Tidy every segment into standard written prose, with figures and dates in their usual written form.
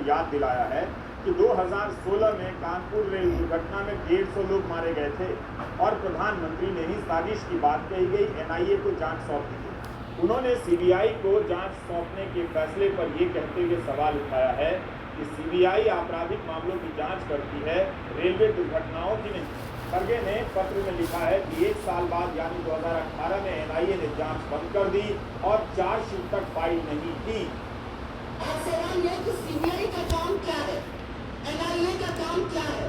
कर याद दिलाया है कि 2016 में कानपुर रेल दुर्घटना में 150 लोग मारे गए थे और प्रधानमंत्री ने ही साजिश की बात कही गई एनआईए को जांच सौंप दी थी। उन्होंने सीबीआई को जांच सौंपने के फैसले पर ये कहते हुए सवाल उठाया है कि सीबीआई आपराधिक मामलों की जांच करती है, रेलवे दुर्घटनाओं की नहीं। खड़गे ने पत्र में लिखा है कि 1 साल बाद यानी 2018 में एनआईए ने जांच बंद कर दी और चार्जशीट तक फाइल नहीं की। सवाल यह कि सीबीआई का काम क्या है, एनआईए का काम क्या है?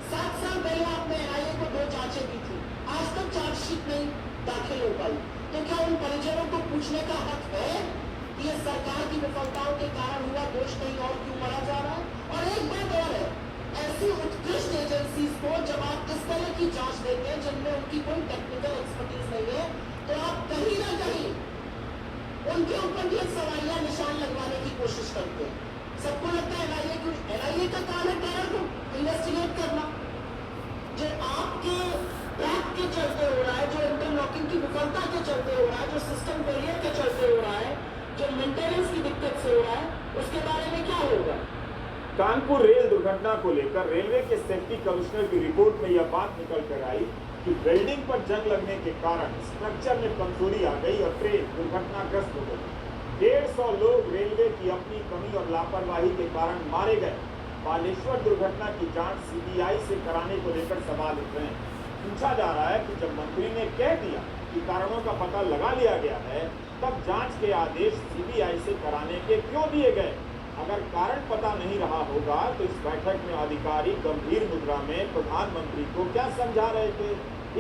7 साल पहले आपने एनआईए को 2 जांचें दी थी, आज तक चार्जशीट नहीं दाखिल हो पाई। तो क्या उन परिजनों को पूछने का हक है कि यह सरकार की विफलताओं के कारण हुआ, दोष कहीं और क्यों मरा जा रहा है? और एक बात और है, ऐसी उत्कृष्ट एजेंसीज को जब आप इस तरह की जांच देते हैं जिनमें उनकी कोई टेक्निकल एक्सपर्टीज नहीं है, तो आप कहीं ना कहीं उनके ऊपर भी एक सवालिया निशान लगवाने की कोशिश करते हैं। सबको लगता है एनआईए का काम है टेरर को इन्वेस्टिगेट करना। जो आपके ट्रैक के चलते हो रहा है, जो इंटरलॉकिंग की विफलता के चलते हो रहा है, जो सिस्टम फेलियर के चलते हो रहा है, जो मेंटेनेंस की दिक्कत से हो रहा है, उसके बारे में क्या होगा? कानपुर रेल दुर्घटना को लेकर रेलवे के सेफ्टी कमिश्नर की रिपोर्ट में यह बात निकल कर आई कि वेल्डिंग पर जंग लगने के कारण स्ट्रक्चर में कमजोरी आ गई और ट्रेन दुर्घटनाग्रस्त हो गई। 150 लोग रेलवे की अपनी कमी और लापरवाही के कारण मारे गए। बालेश्वर दुर्घटना की जांच सीबीआई से कराने को लेकर सवाल उठ रहे हैं। पूछा जा रहा है कि जब मंत्री ने कह दिया कि कारणों का पता लगा लिया गया है, तब जांच के आदेश सीबीआई से कराने के क्यों दिए गए? अगर कारण पता नहीं रहा होगा तो इस बैठक में अधिकारी गंभीर मुद्रा में प्रधानमंत्री को क्या समझा रहे थे?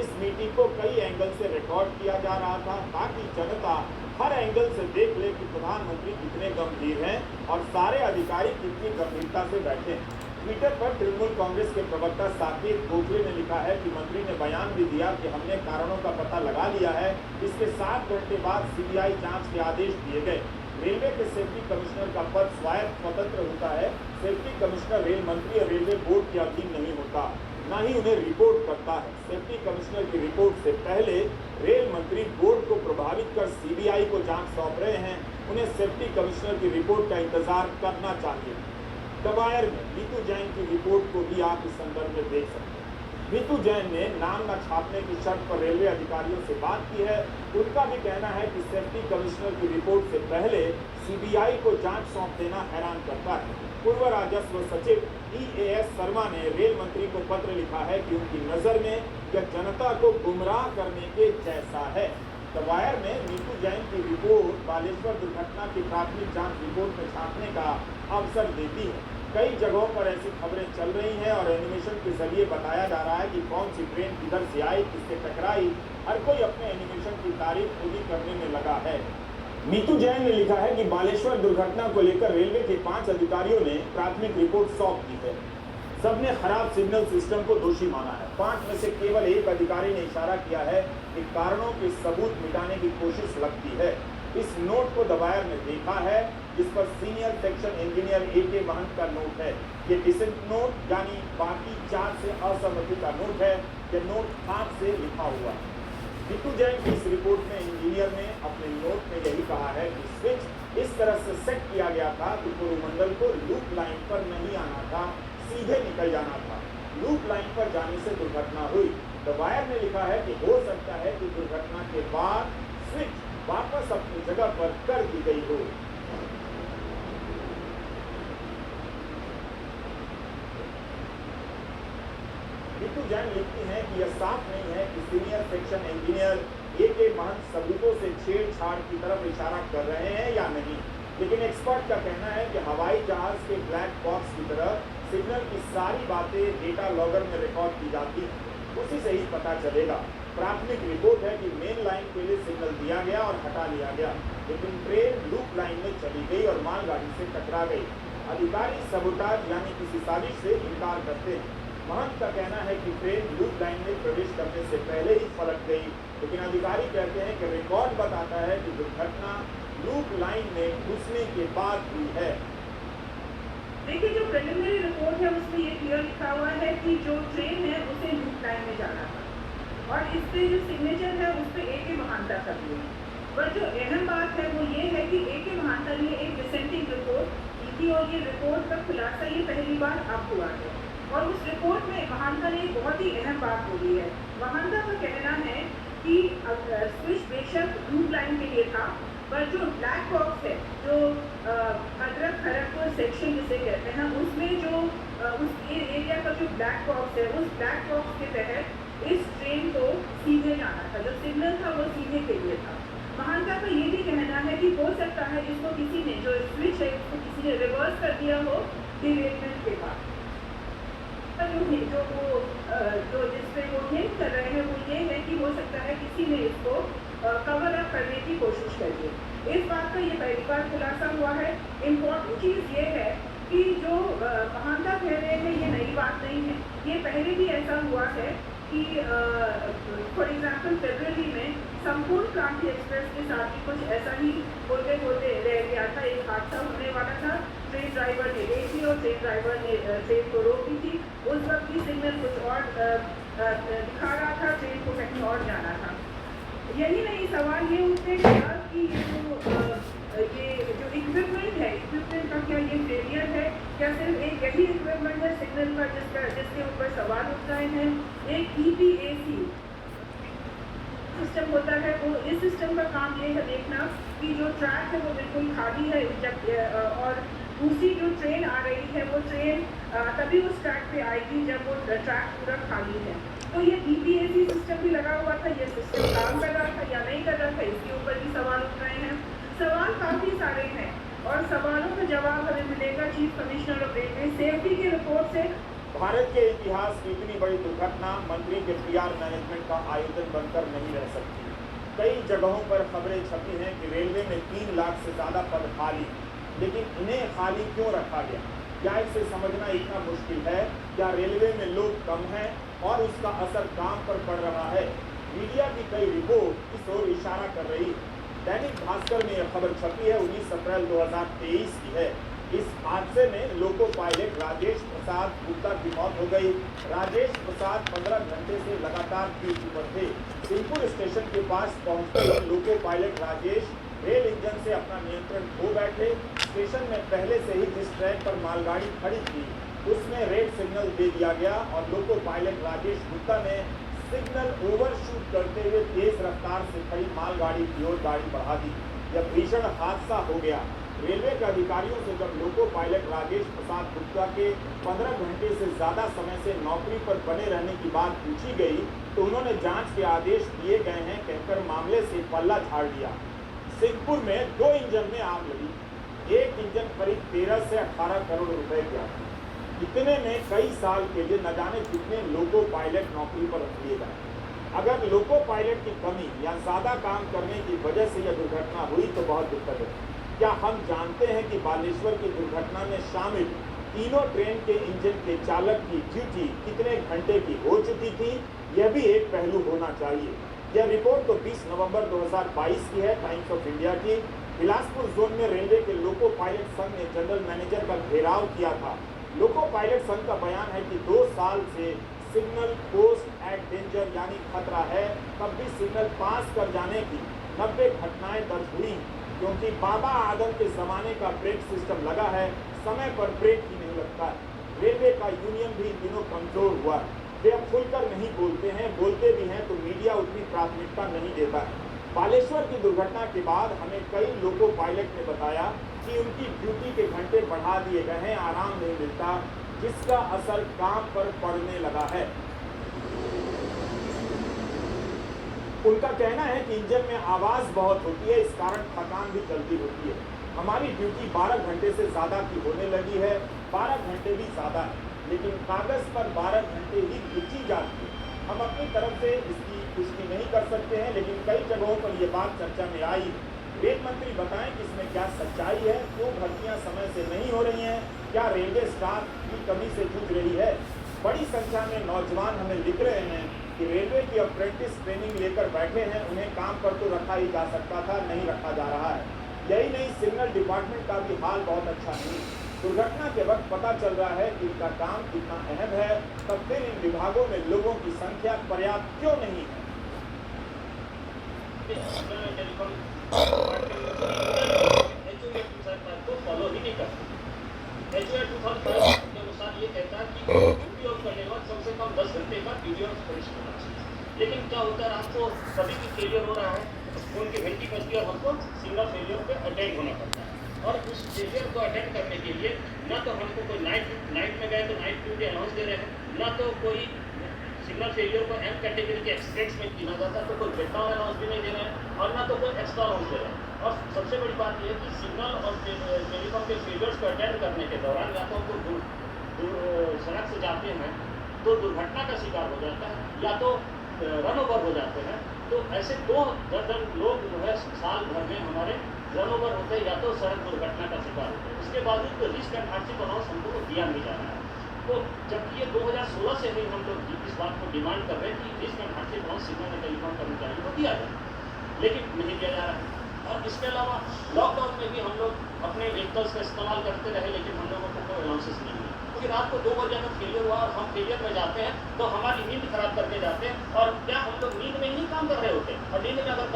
इस मीटिंग को कई एंगल से रिकॉर्ड किया जा रहा था ताकि जनता हर एंगल से देख ले कि प्रधानमंत्री कितने गंभीर हैं और सारे अधिकारी कितनी गंभीरता से बैठे हैं। ट्विटर पर तृणमूल कांग्रेस के प्रवक्ता साकेत गोखले ने लिखा है कि मंत्री ने बयान भी दिया कि हमने कारणों का पता लगा लिया है। इसके 7 घंटे बाद सीबीआई जांच के आदेश दिए गए। रेलवे के सेफ्टी कमिश्नर का पद स्वायत्त स्वतंत्र होता है। सेफ्टी कमिश्नर रेल मंत्री और रेलवे बोर्ड के अधीन नहीं होता, न ही उन्हें रिपोर्ट करता है। सेफ्टी कमिश्नर की रिपोर्ट से पहले रेल मंत्री बोर्ड को प्रभावित कर सीबीआई को जांच सौंप रहे हैं। उन्हें सेफ्टी कमिश्नर की रिपोर्ट का इंतजार करना चाहिए। दबायर में नीतू जैन की रिपोर्ट को भी आप इस संदर्भ में देख सकते हैं। नीतू जैन ने नाम न छापने की शर्त पर रेलवे अधिकारियों से बात की है। उनका भी कहना है कि सेफ्टी कमिश्नर की रिपोर्ट से पहले सीबीआई को जांच सौंप देना हैरान करता है। पूर्व राजस्व सचिव EAS शर्मा ने रेल मंत्री को पत्र लिखा है कि उनकी नजर में यह जनता को गुमराह करने के जैसा है। दबायर में नीतू जैन की रिपोर्ट बालेश्वर दुर्घटना की प्राथमिक जांच रिपोर्ट में छापने का अवसर देती है। कई जगहों पर ऐसी खबरें चल रही हैं और एनिमेशन के जरिए बताया जा रहा है कि कौन सी ट्रेन किधर से आई, किससे टकराई। हर कोई अपने एनिमेशन की तारीफ खुद ही करने में लगा है। नीतू जैन ने लिखा है कि बालेश्वर दुर्घटना को लेकर रेलवे के 5 अधिकारियों ने प्राथमिक रिपोर्ट सौंप दी है। सबने खराब सिग्नल सिस्टम को दोषी माना है। 5 में से केवल एक अधिकारी ने इशारा किया है कि कारणों के सबूत मिटाने की कोशिश लगती है। इस नोट को दबायर ने देखा है, जिस पर सीनियर सेक्शन इंजीनियर AK महंत का नोट है। ये डिसेंट नोट यानी बाकी 4 से असहमति का नोट है। यह नोट हाथ से लिखा हुआ है। नीतू जैन की इस रिपोर्ट में इंजीनियर ने अपने नोट में यही कहा है कि स्विच इस तरह से सेट किया गया था कि कोरोमंडल को लूप लाइन पर नहीं आना था, सीधे निकल जाना था। लूप लाइन पर जाने से दुर्घटना हुई। दबायर ने लिखा है कि हो सकता है कि दुर्घटना के बाद स्विच वापस अपनी जगह पर कर दी गई हो। नीतू जैन लिखती हैं कि यह साफ नहीं है कि सीनियर सेक्शन इंजीनियर AK महंत सबूतों से छेड़छाड़ की तरफ इशारा कर रहे हैं या नहीं, लेकिन एक्सपर्ट का कहना है कि हवाई जहाज के ब्लैक बॉक्स की तरह सिग्नल की सारी बातें डेटा लॉगर में रिकॉर्ड की जाती हैं, उसी से ही पता चलेगा। प्राथमिक रिपोर्ट है कि मेन लाइन के लिए सिग्नल दिया गया और हटा लिया गया, लेकिन ट्रेन लूप लाइन में चली गई और मालगाड़ी से टकरा गई। अधिकारी सबोटाज यानी किसी साजिश से इनकार करते हैं। महंत का कहना है कि ट्रेन लूप लाइन में प्रवेश करने से पहले ही पलट गई, लेकिन अधिकारी कहते हैं कि रिकॉर्ड बताता है कि दुर्घटना लूप लाइन में घुसने के बाद हुई है। देखिए, जो प्रिलिमिनरी रिपोर्ट है उसमें ये क्लियर लिखा हुआ है कि जो ट्रेन है उसे लूप लाइन में जाना था और इस पे जो सिग्नेचर है उस पर AK महांता का भी है। पर जो अहम बात है वो ये है कि AK महांता ने एक डिसेंटिंग रिपोर्ट थी और ये रिपोर्ट का खुलासा ये पहली बार अब हुआ है। और उस रिपोर्ट में महानता ने एक बहुत ही अहम बात बोली है। महानता का कहना है कि स्विच बेशक ब्लू लाइन के लिए था, पर जो ब्लैक बॉक्स है, जो भद्रक खड़गपुर सेक्शन जिसे कहते हैं, उसमें जो उस एरिया का जो ब्लैक बॉक्स है, उस ब्लैक बॉक्स के तहत इस ट्रेन को सीधे जाना था। जो सिग्नल था वो सीधे के लिए था। महानता का ये भी कहना है कि हो सकता है इसको किसी ने, जो स्विच है उसको किसी ने रिवर्स कर दिया हो डिरेलमेंट के बाद। जो जिस पे वो हिंट कर रहे हैं वो ये है कि हो सकता है किसी ने इसको कवर अप करने की कोशिश करी है। इस बात का ये पहली बार खुलासा हुआ है। इम्पोर्टेंट चीज़ ये है कि जो महानता कह रहे हैं ये नई बात नहीं है, ये पहले भी ऐसा हुआ है कि फॉर एग्जाम्पल फरवरी में संपूर्ण क्रांति एक्सप्रेस के साथ भी कुछ ऐसा ही होते होते रह गया था। एक हादसा होने वाला था, ट्रेन ड्राइवर ने देख ली और ट्रेन ड्राइवर ने ट्रेन को रोक दी थी। उस वक्त भी सिग्नल कुछ और दिखा रहा था, ट्रेन को कहीं और जाना था। यही नहीं, सवाल ये उठने लगा कि ये जो इक्विपमेंट है, इक्विपमेंट का क्या ये फेलियर है, क्या सिर्फ एक यही इक्विपमेंट है सिग्नल पर जिसके ऊपर सवाल उठ रहे हैं। एक EPAC सिस्टम होता है, वो इस सिस्टम का काम ये है देखना कि जो ट्रैक है वो बिल्कुल खाली है, जब और दूसरी जो ट्रेन आ रही है वो ट्रेन तभी उस ट्रैक पे आएगी जब वो ट्रैक पूरा खाली है। तो ये EPAC सिस्टम भी लगा हुआ था, ये सिस्टम काम कर रहा था या नहीं कर रहा था, इसके ऊपर भी सवाल उठ रहे हैं। सवाल काफ़ी सारे हैं और सवालों का जवाब हमें मिलेगा chief commissioner of railway safety की रिपोर्ट से। भारत के इतिहास की इतनी बड़ी दुर्घटना मंत्री के PR मैनेजमेंट का आयोजन बनकर नहीं रह सकती। कई जगहों पर खबरें छपी हैं कि रेलवे में 3 लाख से ज़्यादा पद खाली, लेकिन इन्हें खाली क्यों रखा गया? क्या इसे समझना इतना मुश्किल है? क्या रेलवे में लोग कम हैं और उसका असर काम पर पड़ रहा है? मीडिया की कई रिपोर्ट इस ओर इशारा कर रही। दैनिक भास्कर में यह खबर छपी है, 19 अप्रैल 2023 की है। इस हादसे में लोको पायलट राजेश प्रसाद गुप्ता की मौत हो गई। राजेश प्रसाद 15 घंटे से लगातार ड्यूटी पर थे। सिंहपुर स्टेशन के पास पहुंचते ही loco pilot Rajesh rail engine से अपना नियंत्रण खो बैठे। स्टेशन में पहले से ही जिस ट्रैक पर मालगाड़ी खड़ी थी उसमें रेड सिग्नल दे दिया गया और लोको पायलट राजेश गुप्ता ने सिग्नल ओवरशूट करते हुए तेज रफ्तार से खड़ी मालगाड़ी की ओर गाड़ी बढ़ा दी। यह भीषण हादसा हो गया। रेलवे के अधिकारियों से जब लोको पायलट राजेश प्रसाद गुप्ता के 15 घंटे से ज़्यादा समय से नौकरी पर बने रहने की बात पूछी गई तो उन्होंने जांच के आदेश दिए गए हैं कहकर मामले से पल्ला झाड़ दिया। सिंहपुर में 2 इंजन में आग लगी। एक इंजन करीब 13 से 18 करोड़ रुपए का। इतने में कई साल के लिए न जाने कितने लोको पायलट नौकरी पर रख लिए गए। अगर लोको पायलट की कमी या ज़्यादा काम करने की वजह से यह दुर्घटना हुई तो बहुत दुखद है। क्या हम जानते हैं कि बालेश्वर की दुर्घटना में शामिल तीनों ट्रेन के इंजन के चालक की ड्यूटी कितने घंटे की हो चुकी थी? यह भी एक पहलू होना चाहिए। यह रिपोर्ट तो 20 नवंबर 2022 की है, टाइम्स ऑफ इंडिया की। बिलासपुर जोन में रेलवे के लोको पायलट संघ ने जनरल मैनेजर का घेराव किया था। लोको पायलट संघ का बयान है कि 2 साल से सिग्नल पोस्ट एट डेंजर यानी खतरा है, तब भी सिग्नल पास कर जाने की 90 घटनाएं दर्ज हुई, क्योंकि बाबा आदम के ज़माने का ब्रेक सिस्टम लगा है, समय पर ब्रेक ही नहीं लगता। रेलवे का यूनियन भी इन दिनों कमज़ोर हुआ। वे अब खुलकर नहीं बोलते हैं, बोलते भी हैं तो मीडिया उतनी प्राथमिकता नहीं देता है। बालेश्वर की दुर्घटना के बाद हमें कई लोको पायलट ने बताया कि उनकी ड्यूटी के घंटे बढ़ा दिए गए हैं, आराम नहीं मिलता, जिसका असर काम पर पड़ने लगा है। उनका कहना है कि इंजन में आवाज़ बहुत होती है, इस कारण थकान भी जल्दी होती है। हमारी ड्यूटी 12 घंटे से ज़्यादा की होने लगी है, 12 घंटे भी ज़्यादा है, लेकिन कागज़ पर 12 घंटे ही खींची जाती है। हम अपनी तरफ से इसकी पुष्टि नहीं कर सकते हैं, लेकिन कई जगहों पर यह बात चर्चा में आई। रेल मंत्री बताएं कि इसमें क्या सच्चाई है, क्यों भर्तियां समय से नहीं हो रही हैं, क्या रेलवे स्टाफ की कमी से जूझ रही है। बड़ी संख्या में नौजवान हमें लिख रहे हैं कि रेलवे की अप्रेंटिस ट्रेनिंग लेकर बैठे हैं, उन्हें काम पर तो रखा ही जा सकता था, नहीं रखा जा रहा है। यही नहीं, सिग्नल डिपार्टमेंट का भी हाल बहुत अच्छा नहीं। दुर्घटना के वक्त पता चल रहा है कि इनका काम कितना अहम है, तब फिर इन विभागों में लोगों की संख्या पर्याप्त क्यों नहीं है। फॉलो ही नहीं कर सकते। रेलवे 2005 के अनुसार ये कहता है कि ड्यूटी ऑफ करने के बाद कम से कम 10 घंटे का ड्यूटी ऑफ परीक्षा होना चाहिए। लेकिन क्या होता है, आपको कभी भी फेलियर हो रहा है तो फोन की घंटी बजती है और हमको सिंगल फेलियर पे अटेंड होना पड़ता है। और उस फेलियर को अटेंड करने के लिए ना तो हमको कोई नाइट में गए तो नाइट ड्यूटी अनाउंस दे रहे हैं, ना तो कोई सिग्नल फेलियर को एम कैटेगरी के एक्सप्रेस में गिना जाता है, तो कोई ब्रेकडाउन अनाउंस भी नहीं दे रहे हैं और ना तो कोई एक्स्ट्रा अनाउंस दे रहे हैं। और सबसे बड़ी बात यह है कि सिग्नल और टेलीकॉम के फेलियर्स को अटेंड करने के दौरान या तो हमको सड़क से जाते हैं तो दुर्घटना का शिकार हो जाता है या तो रन ओवर हो जाते हैं। तो ऐसे 2 दर्जन लोग जो है साल भर में हमारे रन ओवर होते हैं या तो सड़क दुर्घटना का शिकार होते हैं। इसके बावजूद तो रिस्क एंड हार्डशिप अनाउंस हमको दिया नहीं जा रहा है। तो जबकि ये 2016 से ही हम लोग इस बात को डिमांड कर रहे हैं कि risk and hardship announce signal and telecom कर्मचारियों को दिया जाए, लेकिन नहीं दिया जा रहा है। और इसके अलावा लॉकडाउन में भी हम लोग अपने व्हीकल्स का इस्तेमाल करते रहे, लेकिन हम लोगों को कोई अनाउंसेस नहीं मिले, क्योंकि रात को 2 बजे अगर फेलियर हुआ और हम फेलियर में जाते हैं तो हमारी नींद खराब करके जाते हैं